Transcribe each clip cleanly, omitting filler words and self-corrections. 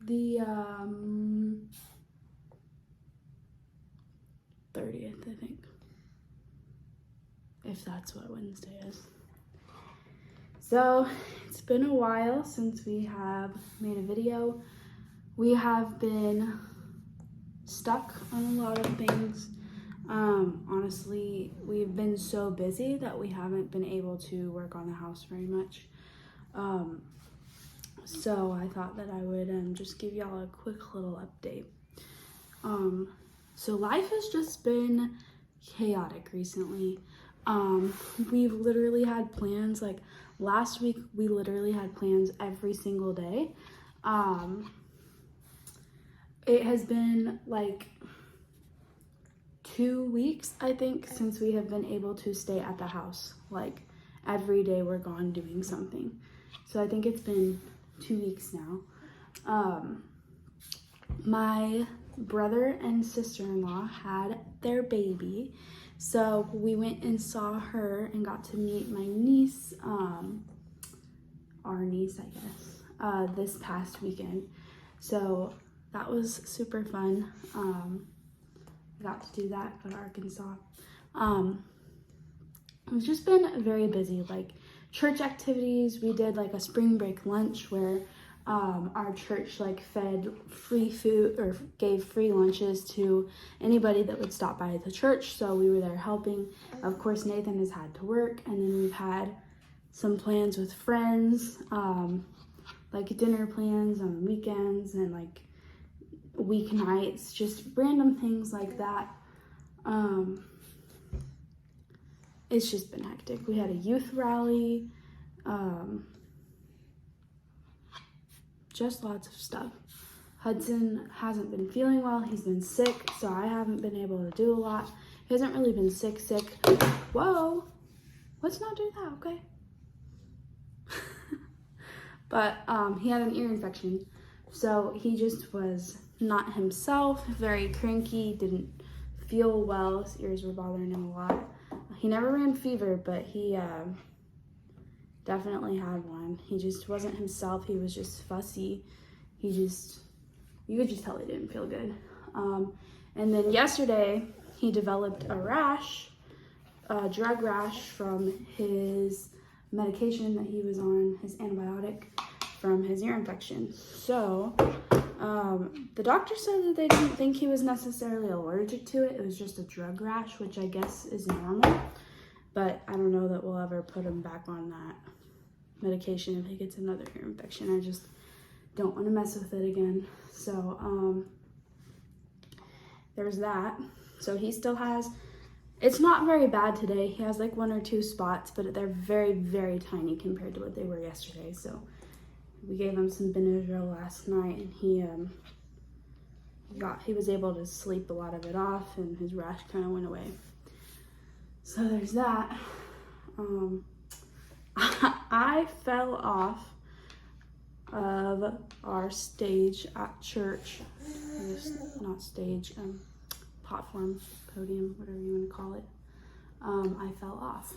the 30th, I think. If that's what Wednesday is. So it's been a while since we have made a video. We have been stuck on a lot of things. Honestly, we've been so busy that we haven't been able to work on the house very much. So I thought that I would just give y'all a quick little update. So life has just been chaotic recently. We've literally had plans, like last week we literally had plans every single day. It has been like 2 weeks, I think, since we have been able to stay at the house. Like every day we're gone doing something. So I think it's been 2 weeks now. My brother and sister-in-law had their baby. So we went and saw her and got to meet my niece, our niece, I guess, this past weekend. So that was super fun. I got to do that, go to Arkansas. We've just been very busy, like church activities. We did like a spring break lunch where our church like fed free food or gave free lunches to anybody that would stop by the church. So we were there helping. Of course, Nathan has had to work, and then we've had some plans with friends, like dinner plans on weekends and like weeknights, just random things like that. It's just been hectic. We had a youth rally, just lots of stuff. Hudson hasn't been feeling well. He's been sick, so I haven't been able to do a lot. He hasn't really been sick. Whoa, let's not do that, okay? But he had an ear infection, so he just was not himself, very cranky, didn't feel well. His ears were bothering him a lot. He never ran fever, but he definitely had one. He just wasn't himself. He was just fussy. You could just tell he didn't feel good. And then yesterday, he developed a rash, a drug rash from his medication that he was on, his antibiotic from his ear infection. So the doctor said that they didn't think he was necessarily allergic to it. It was just a drug rash, which I guess is normal. But I don't know that we'll ever put him back on that medication if he gets another ear infection. I just don't want to mess with it again. So there's that. So he still has, it's not very bad today. He has like 1 or 2 spots, but they're very, very tiny compared to what they were yesterday. So we gave him some Benadryl last night, and he was able to sleep a lot of it off, and his rash kind of went away. So there's that. I fell off of our stage at church. Not stage, platform, podium, whatever you want to call it. I fell off.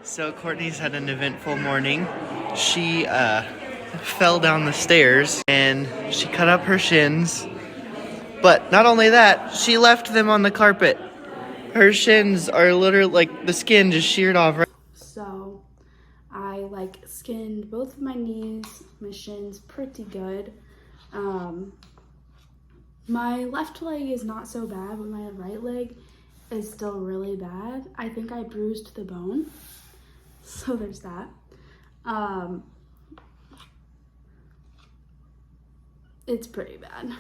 So Courtney's had an eventful morning. She fell down the stairs and she cut up her shins. But not only that, she left them on the carpet. Her shins are literally like the skin just sheared off. So I like skinned both of my knees, my shins pretty good. My left leg is not so bad, but my right leg is still really bad. I think I bruised the bone. So there's that. It's pretty bad.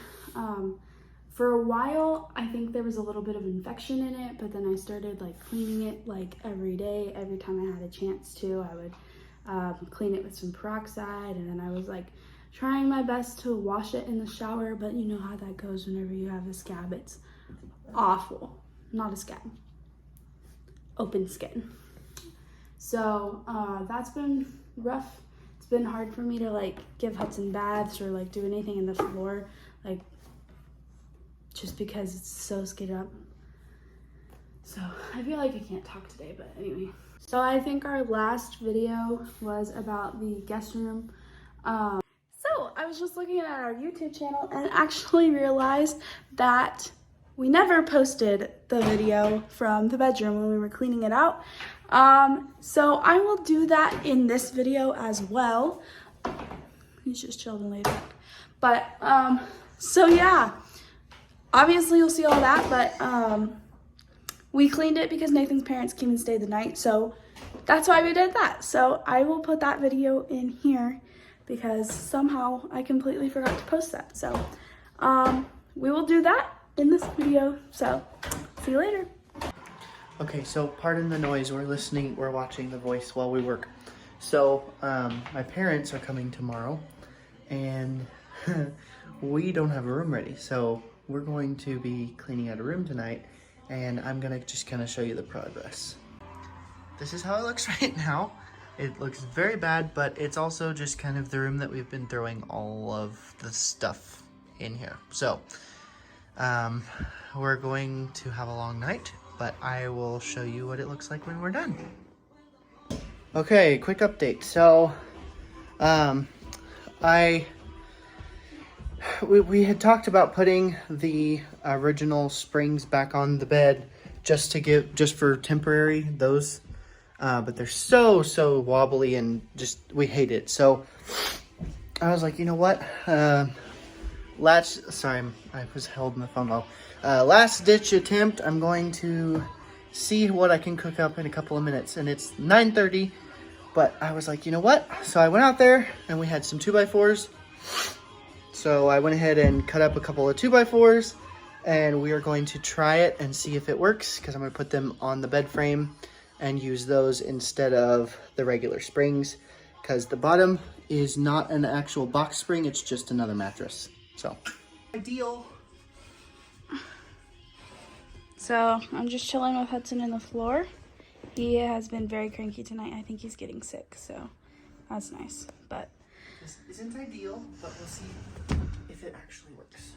For a while, I think there was a little bit of infection in it, but then I started like cleaning it like every day. Every time I had a chance to, I would clean it with some peroxide, and then I was like trying my best to wash it in the shower, but you know how that goes whenever you have a scab. It's awful. Not a scab. Open skin. So that's been rough. It's been hard for me to like give Hudson baths or like do anything in the floor, like just because it's so skid up. So I feel like I can't talk today, but anyway. So I think our last video was about the guest room. So I I was just looking at our YouTube channel and actually realized that we never posted the video from the bedroom when we were cleaning it out. So I will do that in this video as well. He's just chilling later. But, so yeah, obviously you'll see all that, but, we cleaned it because Nathan's parents came and stayed the night, so that's why we did that. So I will put that video in here because somehow I completely forgot to post that. So, we will do that in this video, so see you later. Okay, so pardon the noise. We're watching The Voice while we work. So, my parents are coming tomorrow, and we don't have a room ready. So, we're going to be cleaning out a room tonight, and I'm gonna just kind of show you the progress. This is how it looks right now. It looks very bad, but it's also just kind of the room that we've been throwing all of the stuff in here. So, we're going to have a long night, but I will show you what it looks like when we're done. Okay, quick update. So, we had talked about putting the original springs back on the bed just for temporary, those, but they're so wobbly and we hate it. So I was like, you know what? Sorry, I was holding the phone low. Last ditch attempt, I'm going to see what I can cook up in a couple of minutes, and it's 9:30, but I was like, you know what? So I went out there and we had some 2x4s. So I went ahead and cut up a couple of 2x4s, and we are going to try it and see if it works, because I'm going to put them on the bed frame and use those instead of the regular springs, because the bottom is not an actual box spring, it's just another mattress. So ideal. So I'm just chilling with Hudson on the floor. He has been very cranky tonight. I think he's getting sick, so that's nice. But this isn't ideal, but we'll see if it actually works.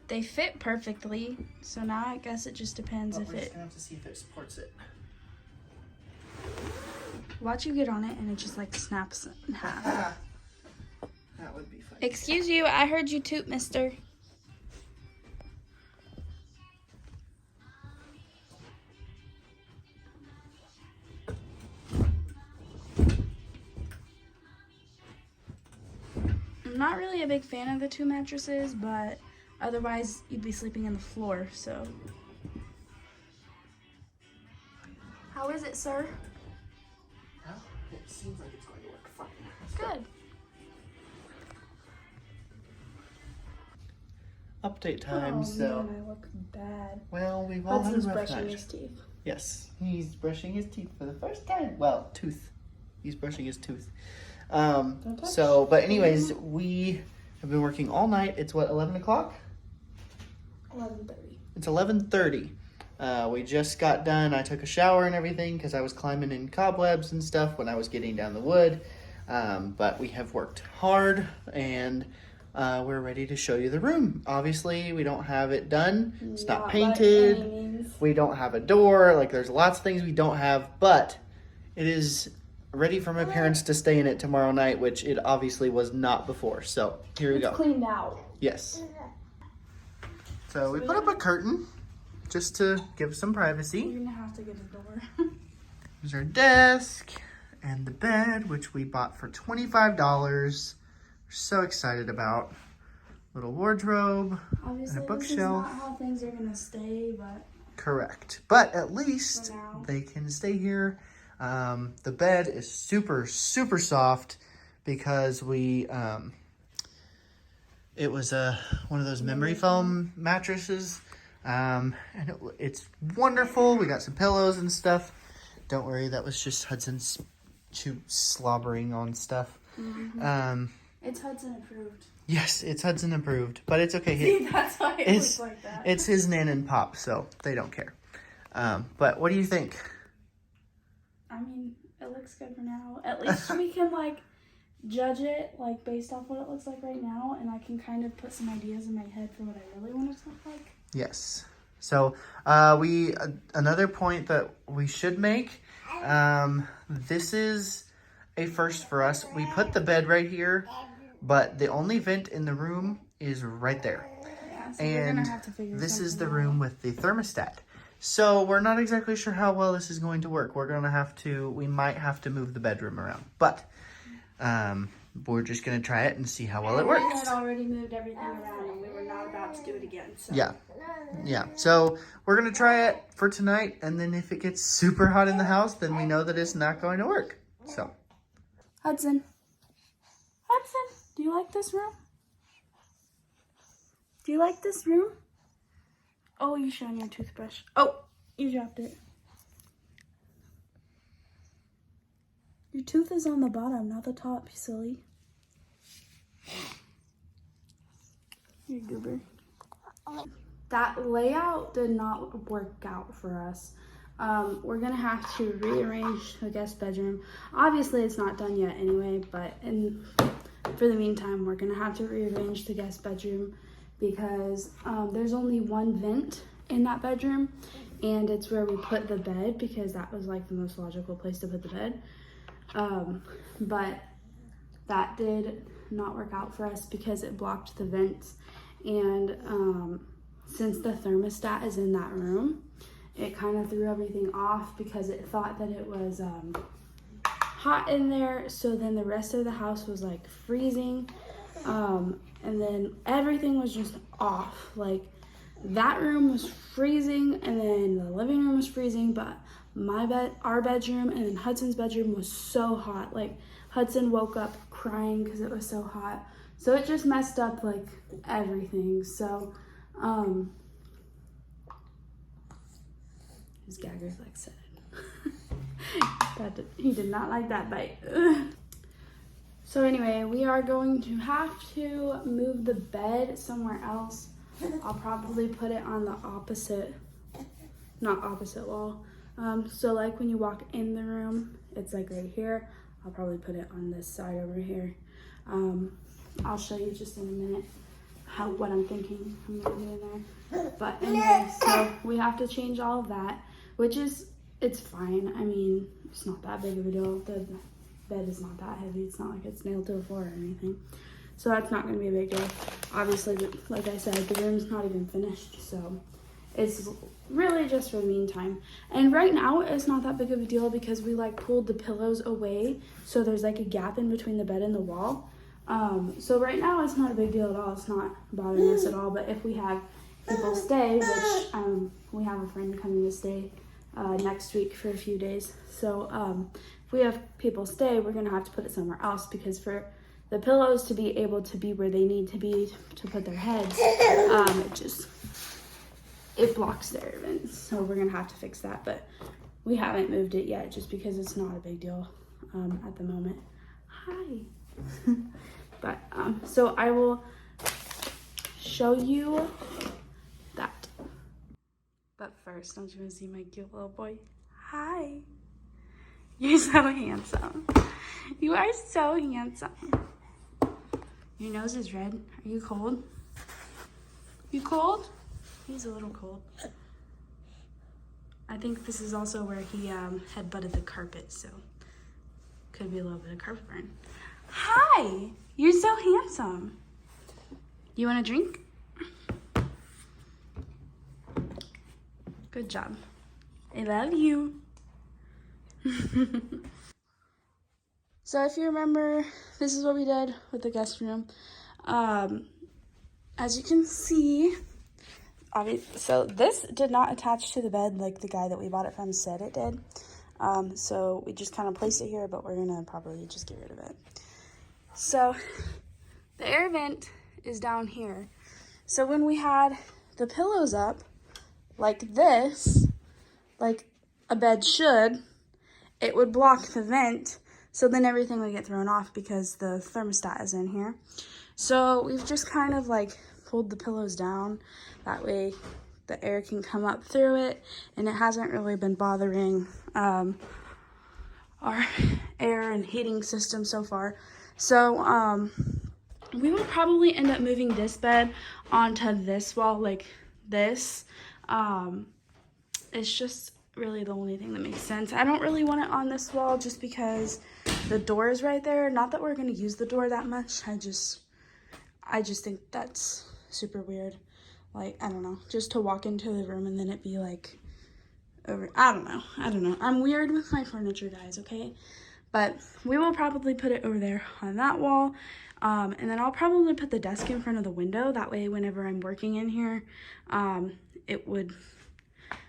they fit perfectly. So now I guess it just depends if we're just it. gonna have to see if it supports it. Watch you get on it and it just like snaps in half. That would be fun. Excuse you, I heard you toot, mister. I'm not really a big fan of the two mattresses, but otherwise you'd be sleeping on the floor, so. How is it, sir? Well, it seems like it's going to work fine. Good. Update time, so. Man, I look bad. Well, we've all had a Hudson's rough brushing night. his teeth. Yes, he's brushing his teeth for the first time. Well, tooth. He's brushing his tooth. So, but anyways, we have been working all night. It's what, 11 o'clock? 11:30. It's 11:30. We just got done. I took a shower and everything because I was climbing in cobwebs and stuff when I was getting down the wood. But we have worked hard, and we're ready to show you the room. Obviously, we don't have it done. It's not painted. We don't have a door. Like, there's lots of things we don't have, but it is ready for my parents to stay in it tomorrow night, which it obviously was not before. So here we go. Cleaned out. Yes. So we put up a curtain just to give some privacy. You're gonna have to get a door. There's our desk and the bed, which we bought for $25. We're so excited about. Little wardrobe. Obviously, and a bookshelf. This is not how things are gonna stay, but correct. But at least for now, they can stay here. The bed is super, super soft because we, it was one of those memory foam mattresses. And it's wonderful. We got some pillows and stuff. Don't worry, that was just Hudson's slobbering on stuff. Mm-hmm. It's Hudson approved. Yes, it's Hudson approved, but it's okay. See, that's why it looks like that. It's his nan and pop, so they don't care. But what do you think? I mean, it looks good for now. At least we can like judge it like based off what it looks like right now, and I can kind of put some ideas in my head for what I really want it to look like. Yes. So another point that we should make, this is a first for us. We put the bed right here, but the only vent in the room is right there. Yeah, so we're And gonna have to figure this is the something room with the thermostat. So we're not exactly sure how well this is going to work. We might have to move the bedroom around, but we're just gonna try it and see how well it works. We had already moved everything around and we were not about to do it again. So. Yeah. So we're gonna try it for tonight, and then if it gets super hot in the house, then we know that it's not going to work. So. Hudson, do you like this room? Do you like this room? Oh, you showing your toothbrush. Oh, you dropped it. Your tooth is on the bottom, not the top, you silly. You goober. That layout did not work out for us. We're gonna have to rearrange the guest bedroom. Obviously, it's not done yet anyway, but for the meantime, we're gonna have to rearrange the guest bedroom because there's only one vent in that bedroom, and it's where we put the bed because that was like the most logical place to put the bed. But that did not work out for us because it blocked the vents, and since the thermostat is in that room, it kind of threw everything off because it thought that it was hot in there. So then the rest of the house was like freezing, and then everything was just off. Like that room was freezing, and then the living room was freezing, but our bedroom and then Hudson's bedroom was so hot. Like Hudson woke up crying because it was so hot. So it just messed up like everything. So his gagger's like said it. He did not like that bite. So anyway, we are going to have to move the bed somewhere else. I'll probably put it on the not opposite wall. So like when you walk in the room, it's like right here. I'll probably put it on this side over here. I'll show you just in a minute what I'm thinking I'm gonna do in there. But anyway, so we have to change all of that, which is, it's fine. I mean, it's not that big of a deal. The bed is not that heavy. It's not like it's nailed to the floor or anything. So that's not gonna be a big deal. Obviously, like I said, the room's not even finished, so it's really just for the meantime. And right now, it's not that big of a deal because we like pulled the pillows away, so there's like a gap in between the bed and the wall. So right now, it's not a big deal at all. It's not bothering us at all. But if we have people stay, which we have a friend coming to stay next week for a few days. So if we have people stay, we're gonna have to put it somewhere else because for the pillows to be able to be where they need to be to put their heads, it blocks their vents. So we're gonna have to fix that, but we haven't moved it yet just because it's not a big deal at the moment. Hi. But so I will show you that. But first, don't you want to see my cute little boy? Hi. You're so handsome. You are so handsome. Your nose is red. Are you cold? You cold? He's a little cold. I think this is also where he had butted the carpet, so could be a little bit of carpet burn. Hi! You're so handsome. You want a drink? Good job. I love you. So if you remember, this is what we did with the guest room. As you can see, so this did not attach to the bed like the guy that we bought it from said it did. So we just kind of placed it here, but we're gonna probably just get rid of it. So the air vent is down here. So when we had the pillows up like this, like a bed should, it would block the vent. So then everything would get thrown off because the thermostat is in here. So we've just kind of like pulled the pillows down. That way the air can come up through it, and it hasn't really been bothering our air and heating system so far. So we will probably end up moving this bed onto this wall like this. It's just really the only thing that makes sense. I don't really want it on this wall just because the door is right there. Not that we're going to use the door that much. I just think that's super weird. Like, I don't know, just to walk into the room and then it be like over. I don't know. I'm weird with my furniture, guys, okay? But we will probably put it over there on that wall. And then I'll probably put the desk in front of the window. That way, whenever I'm working in here, I would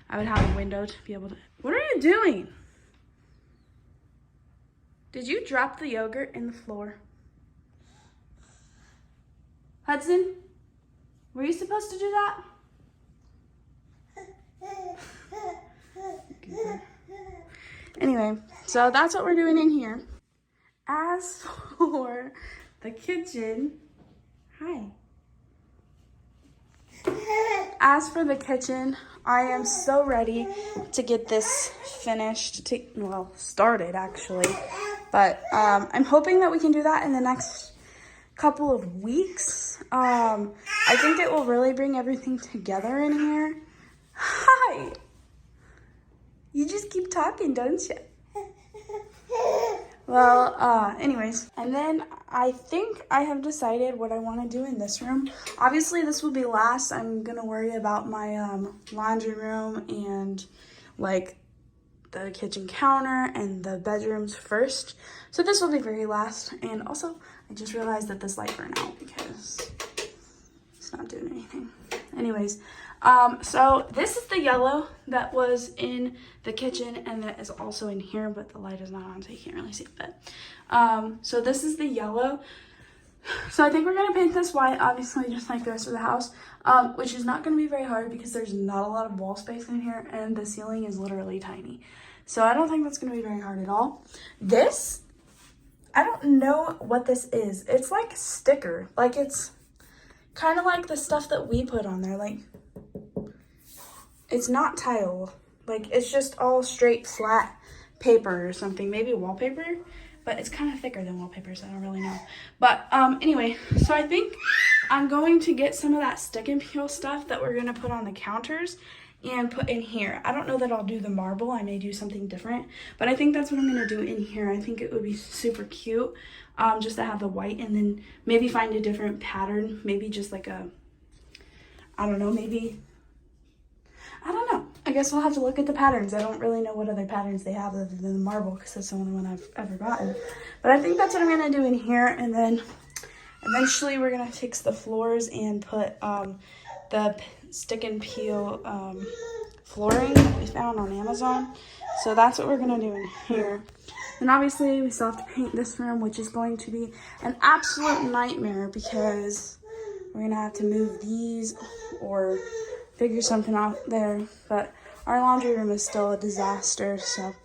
have a window to be able to. What are you doing? Did you drop the yogurt in the floor? Hudson, were you supposed to do that? Anyway, so that's what we're doing in here. As for the kitchen, hi. As for the kitchen, I am so ready to get this finished, started actually. But I'm hoping that we can do that in the next couple of weeks. I think it will really bring everything together in here. Hi. You just keep talking, don't you? Well, anyways, and then I think I have decided what I want to do in this room. Obviously, this will be last. I'm going to worry about my laundry room and, like, the kitchen counter and the bedrooms first. So this will be very last. And also, I just realized that this light burned out because it's not doing anything. Anyways, so this is the yellow that was in the kitchen and that is also in here, but the light is not on, so you can't really see it. But so this is the yellow. So I think we're gonna paint this white, obviously, just like the rest of the house, which is not gonna be very hard because there's not a lot of wall space in here and the ceiling is literally tiny. So I don't think that's gonna be very hard at all. This, I don't know what this is. It's like a sticker, like it's kind of like the stuff that we put on there, like it's not tile, like it's just all straight flat paper or something, maybe wallpaper, but it's kind of thicker than wallpaper, so I don't really know. But anyway, so I think I'm going to get some of that stick and peel stuff that we're gonna put on the counters and put in here. I don't know that I'll do the marble, I may do something different, but I think that's what I'm gonna do in here. I think it would be super cute just to have the white and then maybe find a different pattern, maybe just like a, I don't know, maybe, I don't know. I guess we'll have to look at the patterns. I don't really know what other patterns they have other than the marble because that's the only one I've ever gotten. But I think that's what I'm gonna do in here, and then eventually we're gonna fix the floors and put the stick and peel flooring that we found on Amazon. So that's what we're gonna do in here. And obviously we still have to paint this room, which is going to be an absolute nightmare because we're gonna have to move these or figure something out there. But our laundry room is still a disaster, so,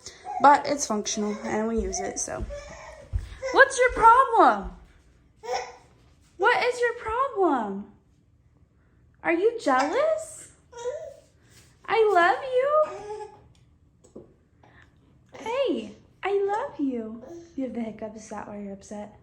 but it's functional and we use it, so. What's your problem? What is your problem? Are you jealous? I love you. Hey, I love you. You have the hiccups, is that why you're upset?